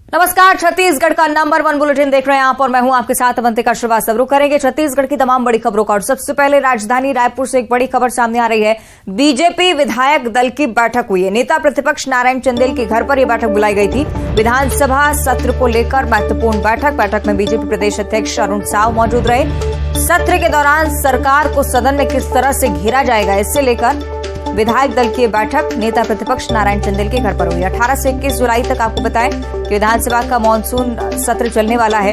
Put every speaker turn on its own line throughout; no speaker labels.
नमस्कार, छत्तीसगढ़ का number 1 bulletin देख रहे हैं आप और मैं हूं आपके साथ अवंतिका श्रीवास्तव। रुक करेंगे छत्तीसगढ़ की तमाम बड़ी खबरों का और सबसे पहले राजधानी रायपुर से एक बड़ी खबर सामने आ रही है। बीजेपी विधायक दल की बैठक हुई है। नेता प्रतिपक्ष नारायण चंदेल के घर पर यह बैठक बुलाई गई थी। विधानसभा सत्र को लेकर महत्वपूर्ण बैठक में बीजेपी प्रदेश अध्यक्ष अरुण साव मौजूद रहे। सत्र के दौरान सरकार को सदन में किस तरह से घेरा जाएगा, इससे लेकर विधायक दल की बैठक नेता प्रतिपक्ष नारायण चंदेल के घर पर हुई। 18 से 21 जुलाई तक आपको बताएं कि विधानसभा का मानसून सत्र चलने वाला है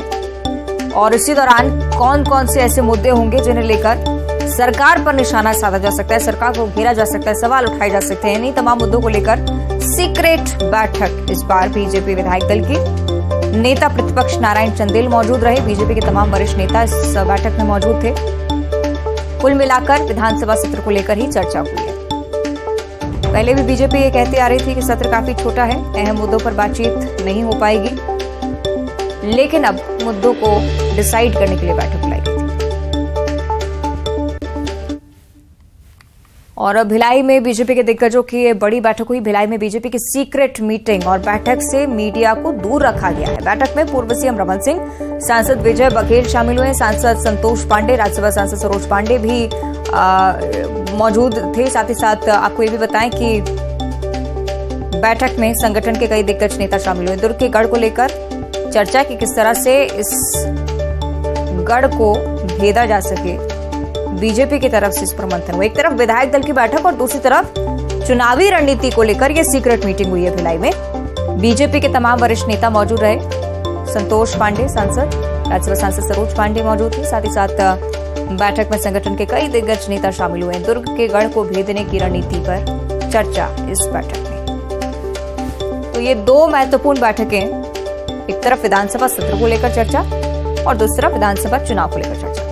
और इसी दौरान कौन कौन से ऐसे मुद्दे होंगे जिन्हें लेकर सरकार पर निशाना साधा जा सकता है, सरकार को घेरा जा सकता है, सवाल उठाए जा सकते हैं। इन्हीं तमाम मुद्दों को लेकर सीक्रेट बैठक इस बार बीजेपी विधायक दल की। नेता प्रतिपक्ष नारायण चंदेल मौजूद रहे। बीजेपी के तमाम वरिष्ठ नेता इस बैठक में मौजूद थे। कुल मिलाकर विधानसभा सत्र को लेकर ही चर्चा हुई है। पहले भी बीजेपी ये कहती आ रही थी कि सत्र काफी छोटा है, अहम मुद्दों पर बातचीत नहीं हो पाएगी, लेकिन अब मुद्दों को डिसाइड करने के लिए बैठक बुलाई गई थी। और भिलाई में बीजेपी के दिग्गजों की बड़ी बैठक हुई। भिलाई में बीजेपी की सीक्रेट मीटिंग और बैठक से मीडिया को दूर रखा गया है। बैठक में पूर्व सीएम रमन सिंह, सांसद विजय बघेल शामिल हुए। सांसद संतोष पांडे, राज्यसभा सांसद सरोज पांडे भी मौजूद थे। साथ ही साथ आपको ये भी बताएं कि बैठक में संगठन के कई दिग्गज नेता शामिल हुए। दुर्ग के गढ़ को लेकर चर्चा की किस तरह से इस गढ़ को भेदा जा सके। बीजेपी की तरफ से इस पर मंथन हुआ। एक तरफ विधायक दल की बैठक और दूसरी तरफ चुनावी रणनीति को लेकर यह सीक्रेट मीटिंग हुई है। भिलाई में बीजेपी के तमाम वरिष्ठ नेता मौजूद रहे। संतोष पांडे सांसद, राज्यसभा सांसद सरोज पांडे मौजूद थे। साथ ही साथ बैठक में संगठन के कई दिग्गज नेता शामिल हुए। दुर्ग के गढ़ को भेदने की रणनीति पर चर्चा इस बैठक में। तो ये दो महत्वपूर्ण बैठकें, एक तरफ विधानसभा सत्र को लेकर चर्चा और दूसरी तरफ विधानसभा चुनाव को लेकर चर्चा।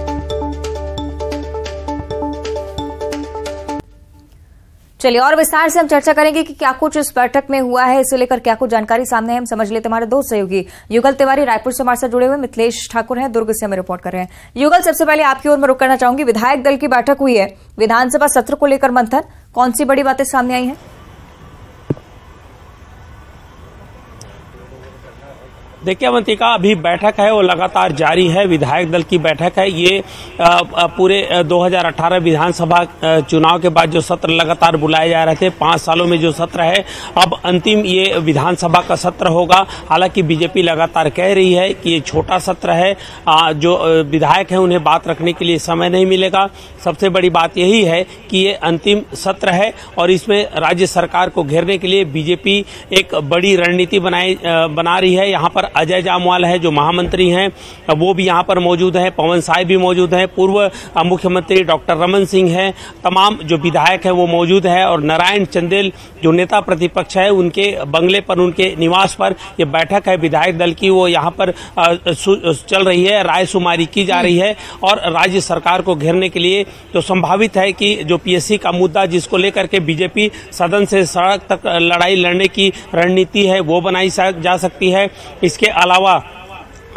चलिए और विस्तार से हम चर्चा करेंगे कि क्या कुछ इस बैठक में हुआ है, इसे लेकर क्या कुछ जानकारी सामने है। हम समझ लेते हमारे दो सहयोगी युगल तिवारी रायपुर से हमारे साथ जुड़े हुए, मिथिलेश ठाकुर हैं दुर्ग से हमें रिपोर्ट कर रहे हैं। युगल, सबसे पहले आपकी ओर में रुक करना चाहूंगी। विधायक दल की बैठक हुई है, विधानसभा सत्र को लेकर मंथन, कौन सी बड़ी बातें सामने आई हैं?
देखिए अवंतिका, अभी बैठक है वो लगातार जारी है। विधायक दल की बैठक है। ये पूरे 2018 विधानसभा चुनाव के बाद जो सत्र लगातार बुलाए जा रहे थे, 5 सालों में जो सत्र है, अब अंतिम ये विधानसभा का सत्र होगा। हालांकि बीजेपी लगातार कह रही है कि ये छोटा सत्र है, जो विधायक है उन्हें बात रखने के लिए समय नहीं मिलेगा। सबसे बड़ी बात यही है कि ये अंतिम सत्र है और इसमें राज्य सरकार को घेरने के लिए बीजेपी एक बड़ी रणनीति बना रही है। यहाँ पर अजय जामवाल है जो महामंत्री हैं, वो भी यहाँ पर मौजूद हैं। पवन साय भी मौजूद हैं। पूर्व मुख्यमंत्री डॉक्टर रमन सिंह हैं। तमाम जो विधायक हैं वो मौजूद है और नारायण चंदेल जो नेता प्रतिपक्ष है, उनके बंगले पर, उनके निवास पर ये बैठक है विधायक दल की, वो यहाँ पर चल रही है। रायशुमारी की जा रही है और राज्य सरकार को घेरने के लिए तो संभावित है कि जो पीएससी का मुद्दा जिसको लेकर के बीजेपी सदन से सड़क तक लड़ाई लड़ने की रणनीति है वो बनाई जा सकती है। इसके अलावा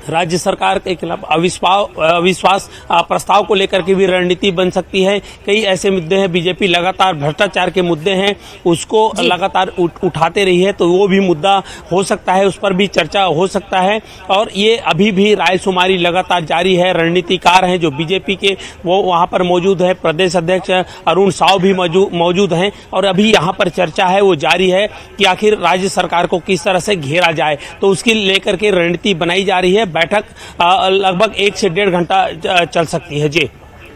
राज्य सरकार के खिलाफ अविश्वास प्रस्ताव को लेकर के भी रणनीति बन सकती है। कई ऐसे मुद्दे हैं, बीजेपी लगातार भ्रष्टाचार के मुद्दे हैं उसको लगातार उठाते रही है, तो वो भी मुद्दा हो सकता है, उस पर भी चर्चा हो सकता है। और ये अभी भी रायशुमारी लगातार जारी है। रणनीतिकार हैं जो बीजेपी के, वो वहां पर मौजूद है। प्रदेश अध्यक्ष अरुण साव भी मौजूद हैं और अभी यहाँ पर चर्चा है वो जारी है कि आखिर राज्य सरकार को किस तरह से घेरा जाए, तो उसकी लेकर के रणनीति बनाई जा रही है। बैठक लगभग 1 से 1.5 घंटा चल सकती है। जी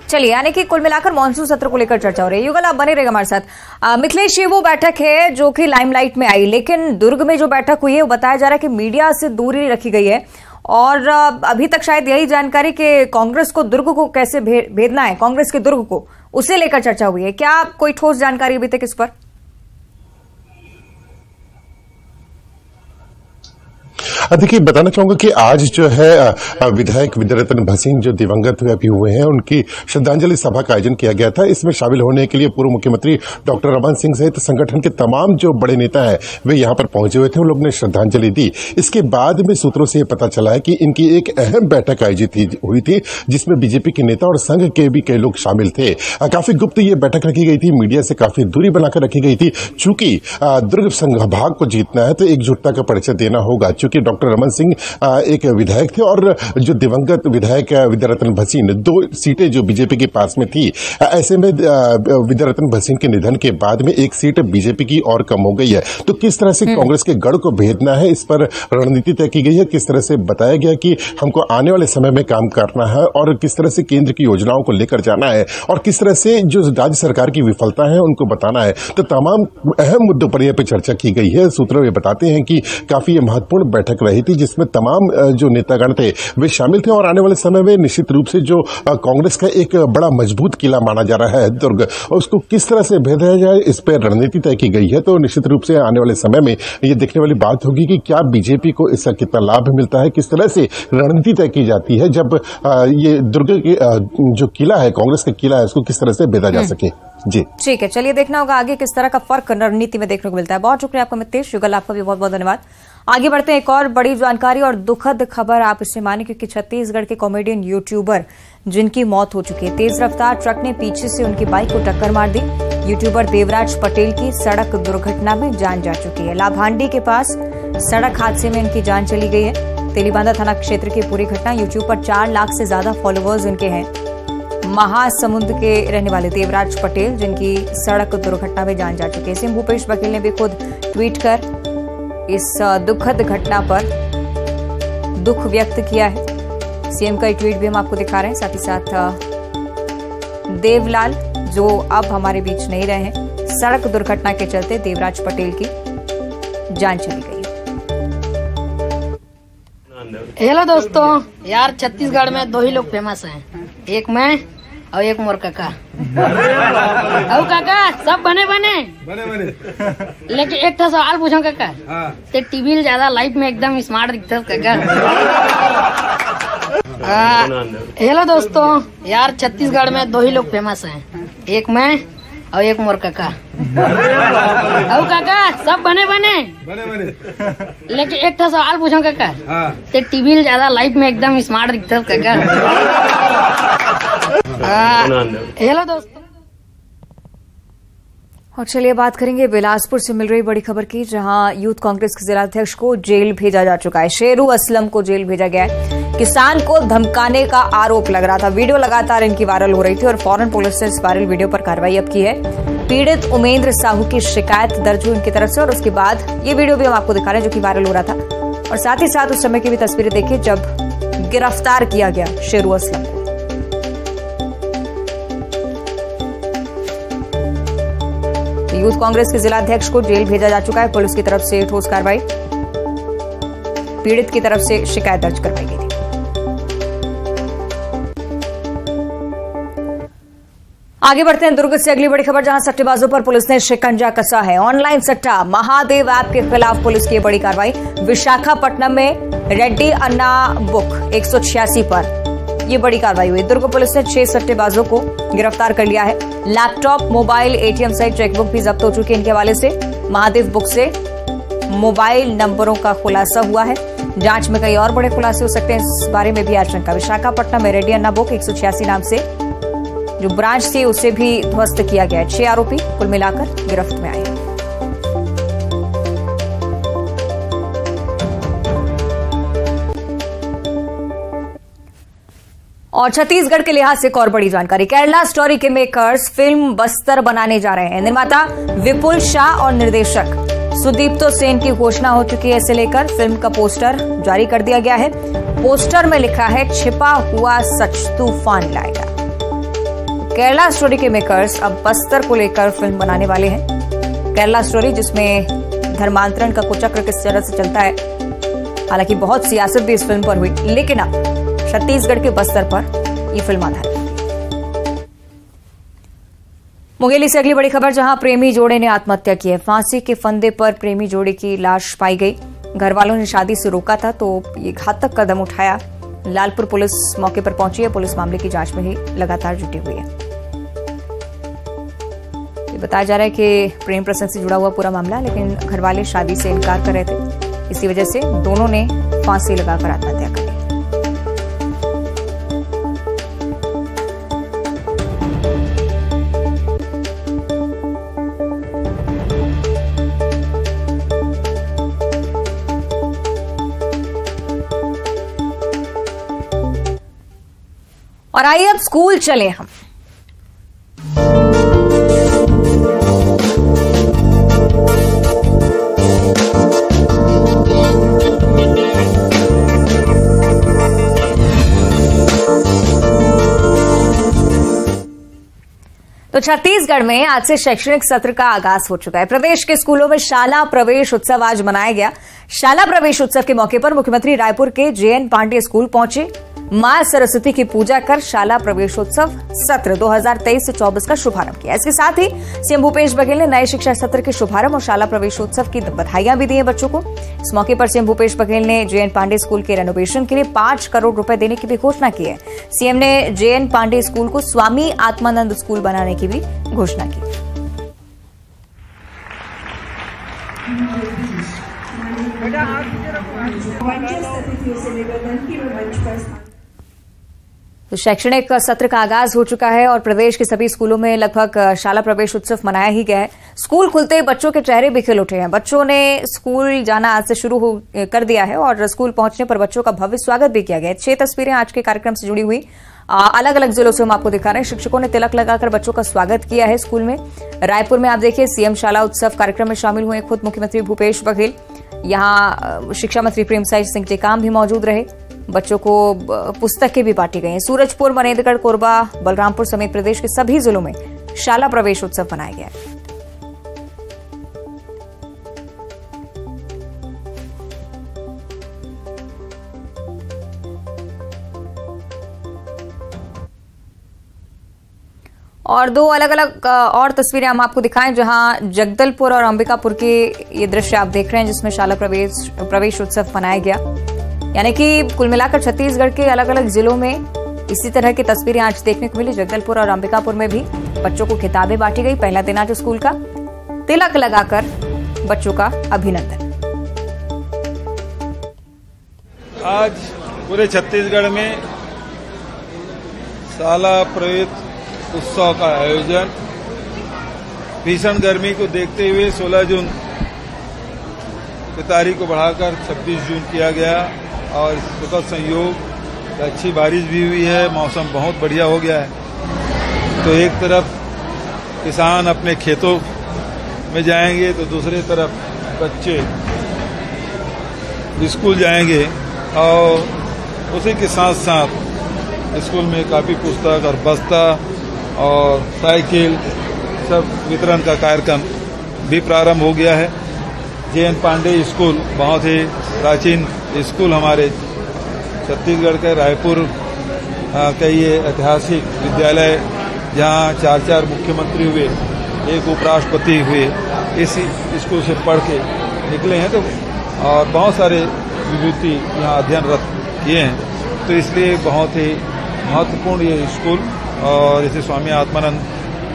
चलिए, यानी कि कुल मिलाकर मानसून सत्र को लेकर चर्चा हो रही है। युगल, आप बने रहेगा हमारे साथ। मिथिलेश, ये वो बैठक है जो कि लाइमलाइट में आई, लेकिन दुर्ग में जो बैठक हुई है वो बताया जा रहा है कि मीडिया से दूरी रखी गई है और अभी तक शायद यही जानकारी कि कांग्रेस को दुर्ग को कैसे भेदना है, कांग्रेस के दुर्ग को, उसे लेकर चर्चा हुई है। क्या कोई ठोस जानकारी अभी तक इस पर?
देखिए, बताना चाहूंगा कि आज जो है विधायक विद्यारतन भसीन जो दिवंगत अभी हुए हैं, उनकी श्रद्धांजलि सभा का आयोजन किया गया था। इसमें शामिल होने के लिए पूर्व मुख्यमंत्री डॉक्टर रमन सिंह सहित संगठन के तमाम जो बड़े नेता हैं वे यहाँ पर पहुंचे हुए थे। उन लोगों ने श्रद्धांजलि दी। इसके बाद में सूत्रों से पता चला है कि इनकी एक अहम बैठक आयोजित हुई थी जिसमें बीजेपी के नेता और संघ के भी कई लोग शामिल थे। काफी गुप्त ये बैठक रखी गई थी, मीडिया से काफी दूरी बनाकर रखी गई थी। चूंकि दुर्ग संभाग को जीतना है तो एकजुटता का परिचय देना होगा। चूंकि डॉक्टर रमन सिंह एक विधायक थे और जो दिवंगत विधायक विद्यारतन भसीन 2 सीटें जो बीजेपी के पास में थी, ऐसे में विद्यारतन भसीन के निधन के बाद में एक सीट बीजेपी की और कम हो गई है। तो किस तरह से कांग्रेस के गढ़ को भेदना है, इस पर रणनीति तय की गई है। किस तरह से बताया गया कि हमको आने वाले समय में काम करना है और किस तरह से केंद्र की योजनाओं को लेकर जाना है और किस तरह से जो राज्य सरकार की विफलता है उनको बताना है। तो तमाम अहम मुद्दों पर यह पे चर्चा की गई है। सूत्रों ये बताते हैं कि काफी महत्वपूर्ण बैठक रही थी जिसमें तमाम जो नेतागण थे वे शामिल थे और आने वाले समय में निश्चित रूप से जो कांग्रेस का एक बड़ा मजबूत किला माना जा रहा है दुर्ग, उसको किस तरह से भेदा जाए इस पर रणनीति तय की गई है। तो निश्चित रूप से आने वाले समय में ये देखने वाली बात होगी कि क्या बीजेपी को इसका कितना लाभ मिलता है, किस तरह से रणनीति तय की जाती है जब ये दुर्ग जो किला है, कांग्रेस का किला है, उसको किस तरह से भेदा जा सके। जी
ठीक है, चलिए देखना होगा आगे किस तरह का फर्क रणनीति में देखने को मिलता है। बहुत शुक्रिया आपका मितेश युगल, आपका भी बहुत बहुत धन्यवाद। आगे बढ़ते हैं, एक और बड़ी जानकारी और दुखद खबर आप इसे माने क्योंकि छत्तीसगढ़ के कॉमेडियन यूट्यूबर जिनकी मौत हो चुकी है, तेज रफ्तार ट्रक ने पीछे से उनकी बाइक को टक्कर मार दी। यूट्यूबर देवराज पटेल की सड़क दुर्घटना में जान जा चुकी है। लाभांडी के पास सड़क हादसे में उनकी जान चली गई है। तेलीबांधा थाना क्षेत्र की पूरी घटना। यूट्यूब पर 4 लाख से ज्यादा फॉलोअर्स उनके हैं। महासमुंद के रहने वाले देवराज पटेल जिनकी सड़क दुर्घटना में जान जा चुकी है। सीएम भूपेश बघेल ने भी खुद ट्वीट कर इस दुखद घटना पर दुख व्यक्त किया है। सीएम का एक ट्वीट भी हम आपको दिखा रहे हैं। साथ ही साथ देवलाल जो अब हमारे बीच नहीं रहे हैं, सड़क दुर्घटना के चलते देवराज पटेल की जान चली गई।
हेलो दोस्तों, यार छत्तीसगढ़ में 2 ही लोग फेमस हैं, एक मैं और एक मोर काका। और काका सब बने लेकिन एक था सवाल पूछो काका। ते टीवी ज्यादा लाइफ में एकदम स्मार्ट दिखता काका। हेलो दोस्तों, यार छत्तीसगढ़ में 2 ही लोग फेमस हैं, एक मैं और एक मोर काका। और काका सब बने लेकिन एक था सवाल पूछो काका। ते टीवी ज्यादा लाइफ में एकदम स्मार्ट दिखता काका। हेलो दोस्तों,
और चलिए बात करेंगे बिलासपुर से मिल रही बड़ी खबर की, जहां यूथ कांग्रेस के जिलाध्यक्ष को जेल भेजा जा चुका है। शेरू असलम को जेल भेजा गया है। किसान को धमकाने का आरोप लग रहा था। वीडियो लगातार इनकी वायरल हो रही थी और फौरन पुलिस ने इस वायरल वीडियो पर कार्रवाई अब की है। पीड़ित उमेंद्र साहू की शिकायत दर्ज हुई उनकी तरफ से और उसके बाद ये वीडियो भी हम आपको दिखा रहे हैं जो कि वायरल हो रहा था। और साथ ही साथ उस समय की भी तस्वीरें देखिए जब गिरफ्तार किया गया शेरू असलम को। यूथ कांग्रेस के जिलाध्यक्ष को जेल भेजा जा चुका है। पुलिस की तरफ से ठोस कार्रवाई, पीड़ित की तरफ से शिकायत दर्ज करवाई गई थी। आगे बढ़ते हैं दुर्ग से अगली बड़ी खबर, जहां सट्टेबाजों पर पुलिस ने शिकंजा कसा है। ऑनलाइन सट्टा महादेव ऐप के खिलाफ पुलिस की बड़ी कार्रवाई। विशाखापट्टनम में रेड्डी अन्ना बुक 186 पर ये बड़ी कार्रवाई हुई। दुर्ग पुलिस ने 6 सट्टेबाजों को गिरफ्तार कर लिया है। लैपटॉप, मोबाइल, एटीएम सहित चेकबुक भी जब्त हो चुकी है इनके हवाले से। महादेव बुक से मोबाइल नंबरों का खुलासा हुआ है। जांच में कई और बड़े खुलासे हो सकते हैं, इस बारे में भी आशंका। विशाखापट्टनम में रेड्डी अन्ना बुक 186 नाम से जो ब्रांच थी उसे भी ध्वस्त किया गया है। 6 आरोपी कुल मिलाकर गिरफ्त में आए। और छत्तीसगढ़ के लिहाज से एक और बड़ी जानकारी। केरला स्टोरी के मेकर्स फिल्म बस्तर बनाने जा रहे हैं। निर्माता विपुल शाह और निर्देशक सुदीप्तो सेन की घोषणा हो चुकी है। इसे लेकर फिल्म का पोस्टर जारी कर दिया गया है। पोस्टर में लिखा है, छिपा हुआ सच तूफान लाएगा। केरला स्टोरी के मेकर्स अब बस्तर को लेकर फिल्म बनाने वाले हैं। केरला स्टोरी जिसमें धर्मांतरण का कुचक्र किस तरह से चलता है, हालांकि बहुत सियासत भी इस फिल्म पर हुई, लेकिन अब छत्तीसगढ़ के बस्तर पर यह फिल्म आधारित है। मुंगेली से अगली बड़ी खबर, जहां प्रेमी जोड़े ने आत्महत्या की है। फांसी के फंदे पर प्रेमी जोड़े की लाश पाई गई। घर वालों ने शादी से रोका था तो ये घातक कदम उठाया। लालपुर पुलिस मौके पर पहुंची है। पुलिस मामले की जांच में ही लगातार जुटी हुई है। ये बताया जा रहा है कि प्रेम प्रसंग से जुड़ा हुआ पूरा मामला, लेकिन घर वाले शादी से इनकार कर रहे थे। इसी वजह से दोनों ने फांसी लगाकर आत्महत्या कर ली। और आइए अब स्कूल चले हम। तो छत्तीसगढ़ में आज से शैक्षणिक सत्र का आगाज हो चुका है। प्रदेश के स्कूलों में शाला प्रवेश उत्सव आज मनाया गया। शाला प्रवेश उत्सव के मौके पर मुख्यमंत्री रायपुर के JN पांडे स्कूल पहुंचे। मां सरस्वती की पूजा कर शाला प्रवेशोत्सव सत्र 2023-24 का शुभारंभ किया। इसके साथ ही सीएम भूपेश बघेल ने नए शिक्षा सत्र के शुभारंभ और शाला प्रवेशोत्सव की बधाइयां भी दी हैं बच्चों को। इस मौके पर सीएम भूपेश बघेल ने JN पांडे स्कूल के रेनोवेशन के लिए 5 करोड़ रुपए देने की भी घोषणा की है। सीएम ने JN पांडे स्कूल को स्वामी आत्मानंद स्कूल बनाने की भी घोषणा की। तो शैक्षणिक सत्र का आगाज हो चुका है और प्रदेश के सभी स्कूलों में लगभग शाला प्रवेश उत्सव मनाया ही गया है। स्कूल खुलते ही बच्चों के चेहरे भी खिल उठे हैं। बच्चों ने स्कूल जाना आज से शुरू कर दिया है और स्कूल पहुंचने पर बच्चों का भव्य स्वागत भी किया गया है। 6 तस्वीरें आज के कार्यक्रम से जुड़ी हुई अलग अलग जिलों से हम आपको दिखा रहे हैं। शिक्षकों ने तिलक लगाकर बच्चों का स्वागत किया है स्कूल में। रायपुर में आप देखिए सीएम शाला उत्सव कार्यक्रम में शामिल हुए खुद मुख्यमंत्री भूपेश बघेल। यहां शिक्षा मंत्री प्रेमसाय सिंह टेकाम भी मौजूद रहे। बच्चों को पुस्तकें भी बांटी गई हैं। सूरजपुर, मनेन्द्रगढ़, कोरबा, बलरामपुर समेत प्रदेश के सभी जिलों में शाला प्रवेश उत्सव मनाया गया है। और 2 अलग अलग और तस्वीरें हम आपको दिखाएं जहां जगदलपुर और अंबिकापुर के ये दृश्य आप देख रहे हैं जिसमें शाला प्रवेश उत्सव मनाया गया। यानी कि कुल मिलाकर छत्तीसगढ़ के अलग अलग जिलों में इसी तरह की तस्वीरें आज देखने को मिली। जगदलपुर और अंबिकापुर में भी बच्चों को किताबें बांटी गई। पहला दिन आज स्कूल का, तिलक लगाकर बच्चों का अभिनंदन।
आज पूरे छत्तीसगढ़ में शाला प्रवेश उत्सव का आयोजन भीषण गर्मी को देखते हुए 16 जून की तारीख को बढ़ाकर 26 जून किया गया और सुखद संयोग अच्छी बारिश भी हुई है। मौसम बहुत बढ़िया हो गया है। तो एक तरफ किसान अपने खेतों में जाएंगे तो दूसरी तरफ बच्चे स्कूल जाएंगे और उसी के साथ साथ स्कूल में कापी पुस्तक और बस्ता और साइकिल सब वितरण का कार्यक्रम भी प्रारंभ हो गया है। JN पांडे स्कूल बहुत ही प्राचीन स्कूल हमारे छत्तीसगढ़ के रायपुर का ये ऐतिहासिक विद्यालय जहाँ 4 मुख्यमंत्री हुए, एक उपराष्ट्रपति हुए, इस स्कूल से पढ़ के निकले हैं। तो और बहुत सारे विभूति यहाँ अध्ययनरत किए हैं। तो इसलिए बहुत ही महत्वपूर्ण ये स्कूल और इसे स्वामी आत्मानंद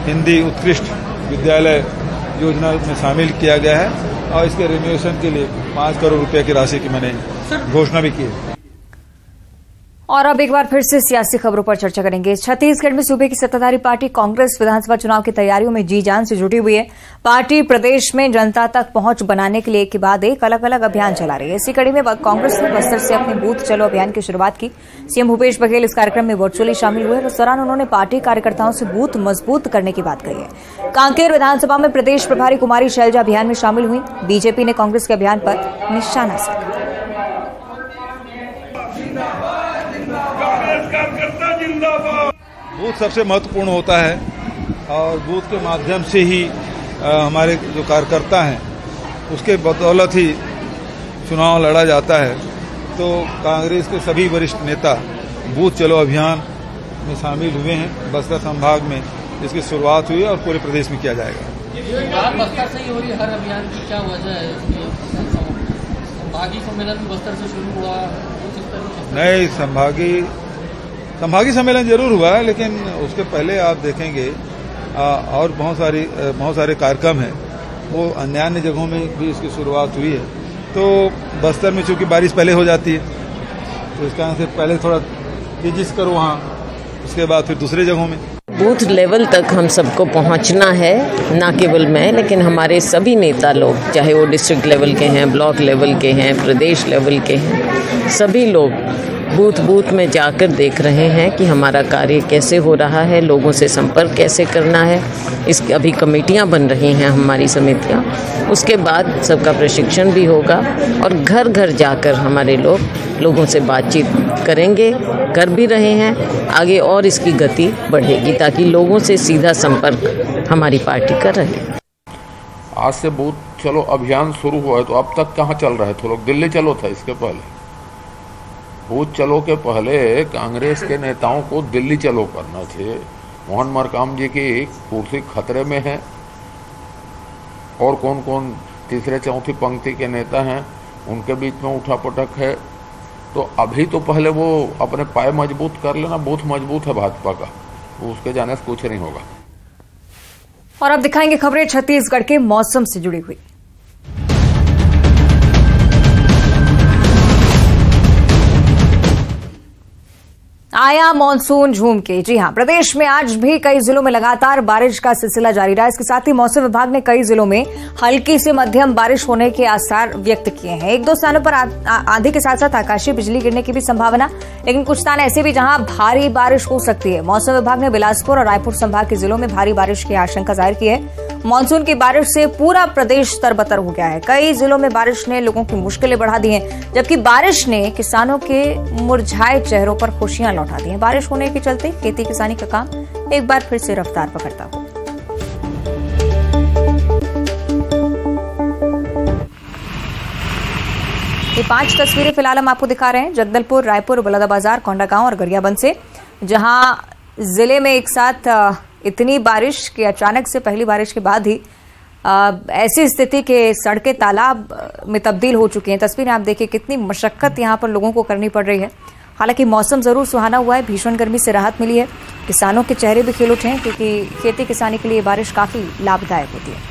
हिंदी उत्कृष्ट विद्यालय योजना में शामिल किया गया है और इसके रिनोवेशन के लिए 5 करोड़ रुपए की राशि की मैंने घोषणा भी की है।
और अब एक बार फिर से सियासी खबरों पर चर्चा करेंगे। छत्तीसगढ़ में सूबे की सत्ताधारी पार्टी कांग्रेस विधानसभा चुनाव की तैयारियों में जी जान से जुटी हुई है। पार्टी प्रदेश में जनता तक पहुंच बनाने के लिए एक के बाद एक अलग अलग अभियान चला रही है। इसी कड़ी में कांग्रेस ने बस्तर से अपने बूथ चलो अभियान की शुरुआत की। सीएम भूपेश बघेल इस कार्यक्रम में वर्चुअली शामिल हुए और इस दौरान उन्होंने पार्टी कार्यकर्ताओं से बूथ मजबूत करने की बात कही है। कांकेर विधानसभा में प्रदेश प्रभारी कुमारी शैलजा अभियान में शामिल हुई। बीजेपी ने कांग्रेस के अभियान पर निशाना साधा।
बूथ सबसे महत्वपूर्ण होता है और बूथ के माध्यम से ही हमारे जो कार्यकर्ता हैं उसके बदौलत ही चुनाव लड़ा जाता है। तो कांग्रेस के सभी वरिष्ठ नेता बूथ चलो अभियान में शामिल हुए हैं। बस्तर संभाग में इसकी शुरुआत हुई और पूरे प्रदेश में किया जाएगा।
बस्तर से ही हो रही हर अभियान की क्या वजह है? संभागीय सम्मेलन बस्तर से शुरू हुआ?
नहीं, संभागीय सम्मेलन जरूर हुआ है लेकिन उसके पहले आप देखेंगे और बहुत सारे कार्यक्रम हैं। वो अन्य जगहों में भी इसकी शुरुआत हुई है। तो बस्तर में चूंकि बारिश पहले हो जाती है तो इस कारण से पहले थोड़ा तेजी से करो वहाँ, उसके बाद फिर दूसरे जगहों में।
बूथ लेवल तक हम सबको पहुंचना है, ना केवल मैं लेकिन हमारे सभी नेता लोग, चाहे वो डिस्ट्रिक्ट लेवल के हैं, ब्लॉक लेवल के हैं, प्रदेश लेवल के हैं, सभी लोग बूथ बूथ में जाकर देख रहे हैं कि हमारा कार्य कैसे हो रहा है, लोगों से संपर्क कैसे करना है। इसकी अभी कमेटियां बन रही हैं, हमारी समितियां। उसके बाद सबका प्रशिक्षण भी होगा और घर घर जाकर हमारे लोगों से बातचीत करेंगे, कर भी रहे हैं। आगे और इसकी गति बढ़ेगी ताकि लोगों से सीधा संपर्क हमारी पार्टी कर रही है।
आज से बूथ चलो अभियान शुरू हुआ है, तो अब तक कहाँ चल रहे थे लोग? दिल्ली चलो था इसके पहले। बूथ चलो के पहले कांग्रेस के नेताओं को दिल्ली चलो करना चाहिए। मोहन मरकाम जी की कुर्सी खतरे में है और कौन कौन तीसरे चौथी पंक्ति के नेता हैं उनके बीच में उठापटक है। तो अभी तो पहले वो अपने पाए मजबूत कर लेना। बूथ मजबूत है भाजपा का, उसके जाने से कुछ नहीं होगा।
और अब दिखाएंगे खबरें छत्तीसगढ़ के मौसम से जुड़ी हुई। आया मॉनसून झूम के। जी हां, प्रदेश में आज भी कई जिलों में लगातार बारिश का सिलसिला जारी रहा। इसके साथ ही मौसम विभाग ने कई जिलों में हल्की से मध्यम बारिश होने के आसार व्यक्त किए हैं। एक दो स्थानों पर आंधी के साथ साथ आकाशीय बिजली गिरने की भी संभावना, लेकिन कुछ स्थान ऐसे भी जहां भारी बारिश हो सकती है। मौसम विभाग ने बिलासपुर और रायपुर संभाग के जिलों में भारी बारिश की आशंका जाहिर की है। मानसून की बारिश से पूरा प्रदेश तरबतर हो गया है। कई जिलों में बारिश ने लोगों की मुश्किलें बढ़ा दी हैं, जबकि बारिश ने किसानों के मुरझाए चेहरों पर खुशियां लौटा दी हैं। बारिश होने के चलते खेती किसानी का काम एक बार फिर से रफ्तार पकड़ता हो। ये 5 तस्वीरें फिलहाल हम आपको दिखा रहे हैं जगदलपुर, रायपुर, बलौदाबाजार, कोंडागांव और गरियाबंद से, जहां जिले में एक साथ इतनी बारिश कि अचानक से पहली बारिश के बाद ही ऐसी स्थिति के सड़कें तालाब में तब्दील हो चुकी हैं। तस्वीरें आप देखिए, कितनी मशक्कत यहां पर लोगों को करनी पड़ रही है। हालांकि मौसम जरूर सुहाना हुआ है, भीषण गर्मी से राहत मिली है। किसानों के चेहरे भी खिल उठे हैं क्योंकि खेती किसानी के लिए बारिश काफी लाभदायक होती है।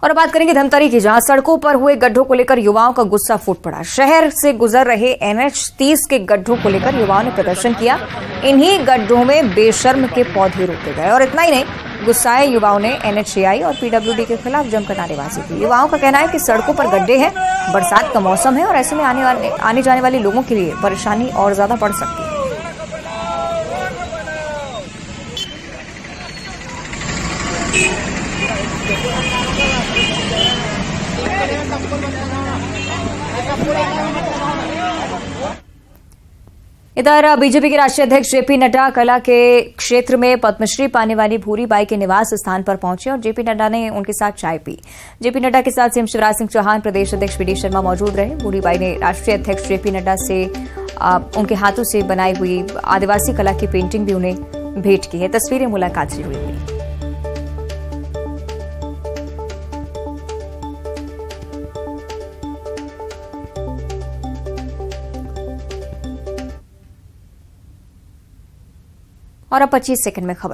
और बात करेंगे धमतरी की, जहां सड़कों पर हुए गड्ढों को लेकर युवाओं का गुस्सा फूट पड़ा। शहर से गुजर रहे NH30 के गड्ढों को लेकर युवाओं ने प्रदर्शन किया। इन्हीं गड्ढों में बेशर्म के पौधे रोपे गए। और इतना ही नहीं, गुस्साए युवाओं ने NHAI और PWD के खिलाफ जमकर नारेबाजी की। युवाओं का कहना है कि सड़कों पर गड्ढे हैं, बरसात का मौसम है और ऐसे में आने जाने वाले लोगों के लिए परेशानी और ज्यादा बढ़ सकती है। इधर बीजेपी के राष्ट्रीय अध्यक्ष जेपी नड्डा कला के क्षेत्र में पद्मश्री पाने वाली भूरी बाई के निवास स्थान पर पहुंचे और जेपी नड्डा ने उनके साथ चाय पी। जेपी नड्डा के साथ सीएम शिवराज सिंह चौहान, प्रदेश अध्यक्ष वीडी शर्मा मौजूद रहे। भूरी बाई ने राष्ट्रीय अध्यक्ष जेपी नड्डा से उनके हाथों से बनाई हुई आदिवासी कला की पेंटिंग भी उन्हें भेंट की है। तस्वीरें मुलाकात से जुड़ी हुई। और अब 25 सेकंड में खबर।